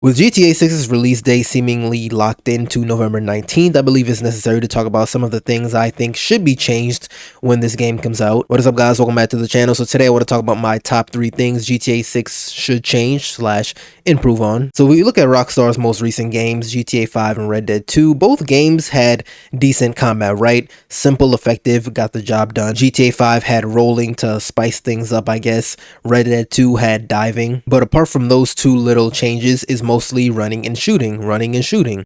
With GTA 6's release date seemingly locked into November 19th, I believe it's necessary to talk about some of the things I think should be changed when this game comes out. What is up, guys? Welcome back to the channel. So today I want to talk about my top 3 things GTA 6 should change / improve on. So we look at Rockstar's most recent games, GTA 5 and Red Dead 2. Both games had decent combat, right? Simple, effective, got the job done. GTA 5 had rolling to spice things up, I guess. Red Dead 2 had diving. But apart from those two little changes, is mostly running and shooting.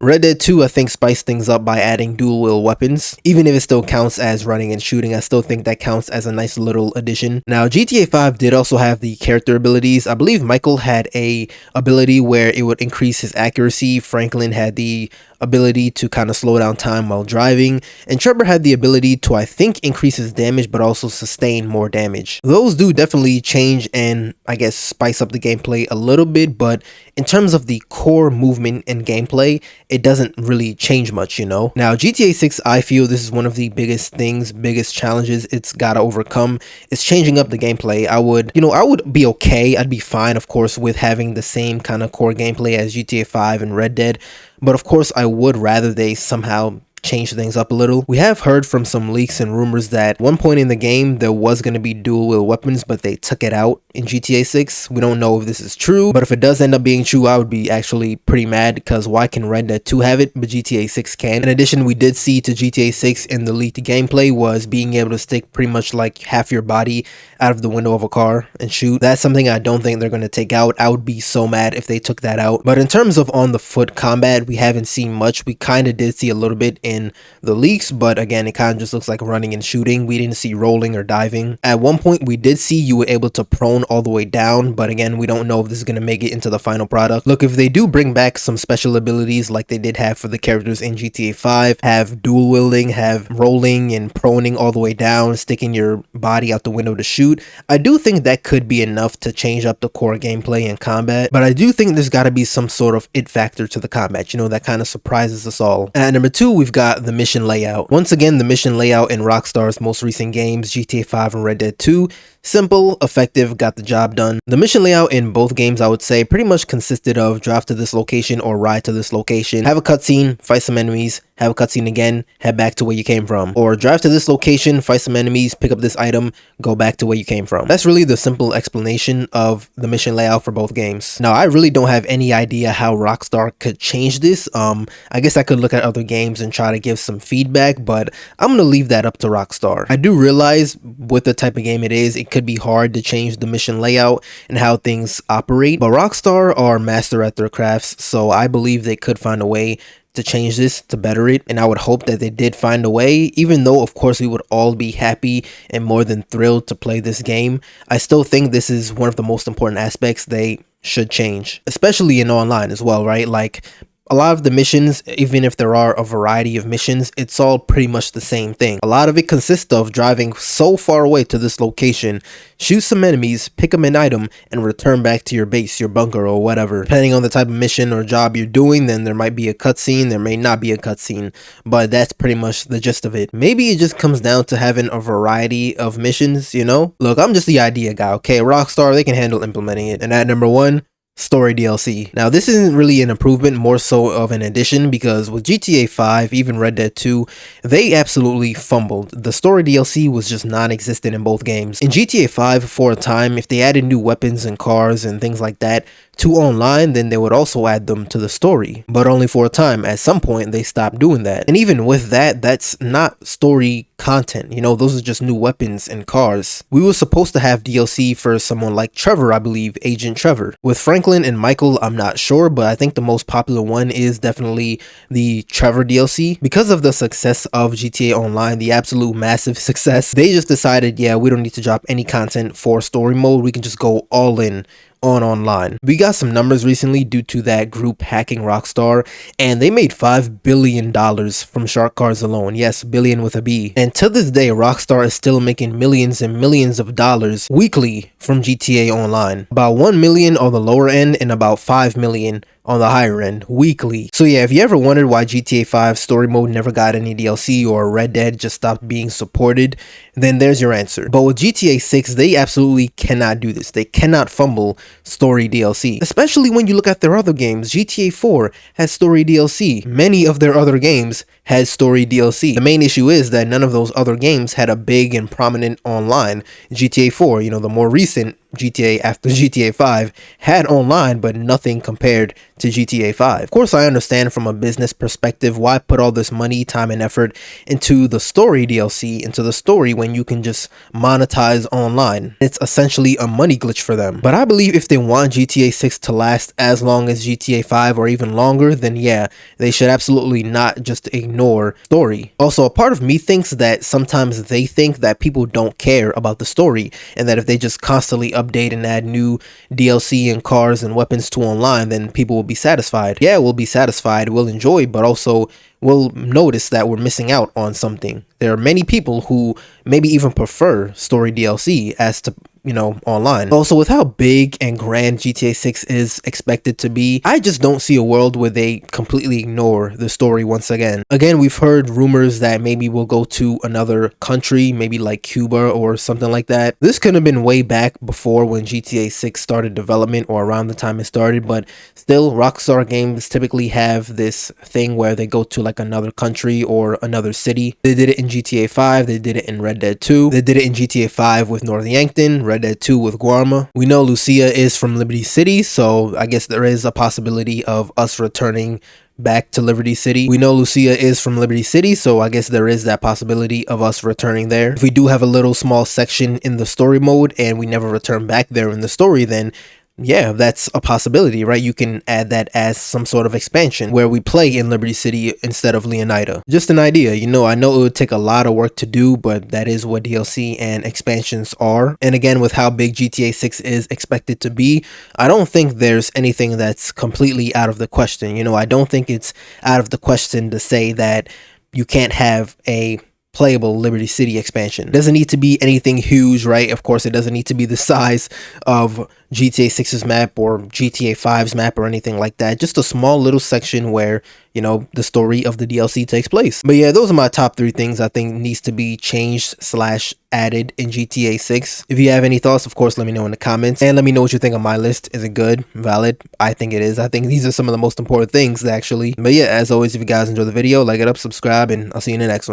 Red Dead 2, I think, spiced things up by adding dual wheel weapons. Even if it still counts as running and shooting, I still think that counts as a nice little addition. Now, GTA 5 did also have the character abilities. I believe Michael had a ability where it would increase his accuracy. Franklin had the ability to kind of slow down time while driving, and Trevor had the ability to, I think, increase his damage but also sustain more damage. Those do definitely change and, I guess, spice up the gameplay a little bit, but in terms of the core movement and gameplay, it doesn't really change much, you know? Now, GTA 6, I feel this is one of the biggest challenges it's gotta overcome. It's changing up the gameplay. I would be okay, I'd be fine, of course, with having the same kind of core gameplay as GTA 5 and Red Dead, but of course I would rather they somehow change things up a little. We have heard from some leaks and rumors that at one point in the game there was going to be dual wheel weapons, but they took it out in GTA 6. We don't know if this is true, but if it does end up being true, I would be actually pretty mad, because why can Red Dead 2 have it but GTA 6 can? In addition, we did see to GTA 6 in the leaked gameplay was being able to stick pretty much like half your body out of the window of a car and shoot. That's something I don't think they're going to take out. I would be so mad if they took that out. But in terms of on the foot combat, we haven't seen much. We kind of did see a little bit in the leaks, but again, it kind of just looks like running and shooting. We didn't see rolling or diving. At one point we did see you were able to prone all the way down, but again, we don't know if this is going to make it into the final product. Look, if they do bring back some special abilities like they did have for the characters in GTA 5, have dual wielding, have rolling and proning all the way down, sticking your body out the window to shoot, I do think that could be enough to change up the core gameplay and combat. But I do think there's got to be some sort of it factor to the combat, you know, that kind of surprises us all. At number 2, we've got the mission layout. Once again, the mission layout in Rockstar's most recent games, GTA 5 and Red Dead 2, simple, effective, got the job done. The mission layout in both games, I would say, pretty much consisted of drive to this location or ride to this location, have a cutscene, fight some enemies, have a cutscene again, head back to where you came from. Or drive to this location, fight some enemies, pick up this item, go back to where you came from. That's really the simple explanation of the mission layout for both games. Now, I really don't have any idea how Rockstar could change this. I guess I could look at other games and try to give some feedback, but I'm gonna leave that up to Rockstar. I do realize with the type of game it is, it could be hard to change the mission layout and how things operate, but Rockstar are master at their crafts, so I believe they could find a way to change this, to better it, and I would hope that they did find a way. Even though of course we would all be happy and more than thrilled to play this game, I still think this is one of the most important aspects they should change, especially in online as well, right? Like, a lot of the missions, even if there are a variety of missions, it's all pretty much the same thing. A lot of it consists of driving so far away to this location, shoot some enemies, pick up an item, and return back to your base, your bunker, or whatever. Depending on the type of mission or job you're doing, then there might be a cutscene, there may not be a cutscene, but that's pretty much the gist of it. Maybe it just comes down to having a variety of missions, you know? Look, I'm just the idea guy, okay? Rockstar, they can handle implementing it. And at number 1, story DLC. Now, this isn't really an improvement, more so of an addition, because with GTA 5, even Red Dead 2, they absolutely fumbled. The story DLC was just non-existent in both games. In GTA 5, for a time, if they added new weapons and cars and things like that to online, then they would also add them to the story, but only for a time. At some point they stopped doing that, and even with that, that's not story content, you know, those are just new weapons and cars. We were supposed to have DLC for someone like Trevor, I believe, Agent Trevor. With Franklin and Michael, I'm not sure, but I think the most popular one is definitely the Trevor DLC. Because of the success of GTA Online, the absolute massive success, they just decided, yeah, we don't need to drop any content for story mode, we can just go all in on online. We got some numbers recently due to that group hacking Rockstar, and they made $5 billion from shark cards alone. Yes, billion with a B. And to this day, Rockstar is still making millions and millions of dollars weekly from GTA Online. About 1 million on the lower end and about 5 million on the higher end weekly. So yeah, if you ever wondered why GTA 5 story mode never got any DLC or Red Dead just stopped being supported, then there's your answer. But with GTA 6, they absolutely cannot do this. They cannot fumble story DLC, especially when you look at their other games. GTA 4 has story DLC. Many of their other games had story DLC. The main issue is that none of those other games had a big and prominent online. GTA 4, you know, the more recent GTA after GTA 5, had online, but nothing compared to GTA 5. Of course, I understand from a business perspective why put all this money, time, and effort into the story DLC, into the story, when you can just monetize online. It's essentially a money glitch for them. But I believe if they want GTA 6 to last as long as GTA 5 or even longer, then yeah, they should absolutely not just ignore story. Also, a part of me thinks that sometimes they think that people don't care about the story, and that if they just constantly update and add new DLC and cars and weapons to online, then people will be satisfied. Yeah, we'll be satisfied, we'll enjoy, but also we'll notice that we're missing out on something. There are many people who maybe even prefer story DLC as to, you know, online. Also, with how big and grand GTA 6 is expected to be, I just don't see a world where they completely ignore the story once again. Again, we've heard rumors that maybe we'll go to another country, maybe like Cuba or something like that. This could have been way back before when GTA 6 started development, or around the time it started, but still, Rockstar games typically have this thing where they go to like another country or another city. They did it in GTA 5, they did it in Red Dead 2, they did it in GTA 5 with North Yankton, Red Dead 2 with Guarma. We know Lucia is from Liberty City, so I guess there is a possibility of us returning back to Liberty City. We know Lucia is from Liberty City, so I guess there is that possibility of us returning there. If we do have a little small section in the story mode and we never return back there in the story, then yeah, that's a possibility, right? You can add that as some sort of expansion where we play in Liberty City instead of Leonida. Just an idea, you know, I know it would take a lot of work to do, but that is what DLC and expansions are. And again, with how big GTA 6 is expected to be, I don't think there's anything that's completely out of the question. You know, I don't think it's out of the question to say that you can't have a playable Liberty City expansion. It doesn't need to be anything huge, right? Of course, it doesn't need to be the size of GTA 6's map or GTA 5's map or anything like that. Just a small little section where, you know, the story of the DLC takes place. But yeah, those are my top 3 things I think needs to be changed / added in GTA 6. If you have any thoughts, of course, let me know in the comments, and let me know what you think of my list. Is it good? Valid? I think it is. I think these are some of the most important things, actually. But yeah, as always, if you guys enjoy the video, like it up, subscribe, and I'll see you in the next one.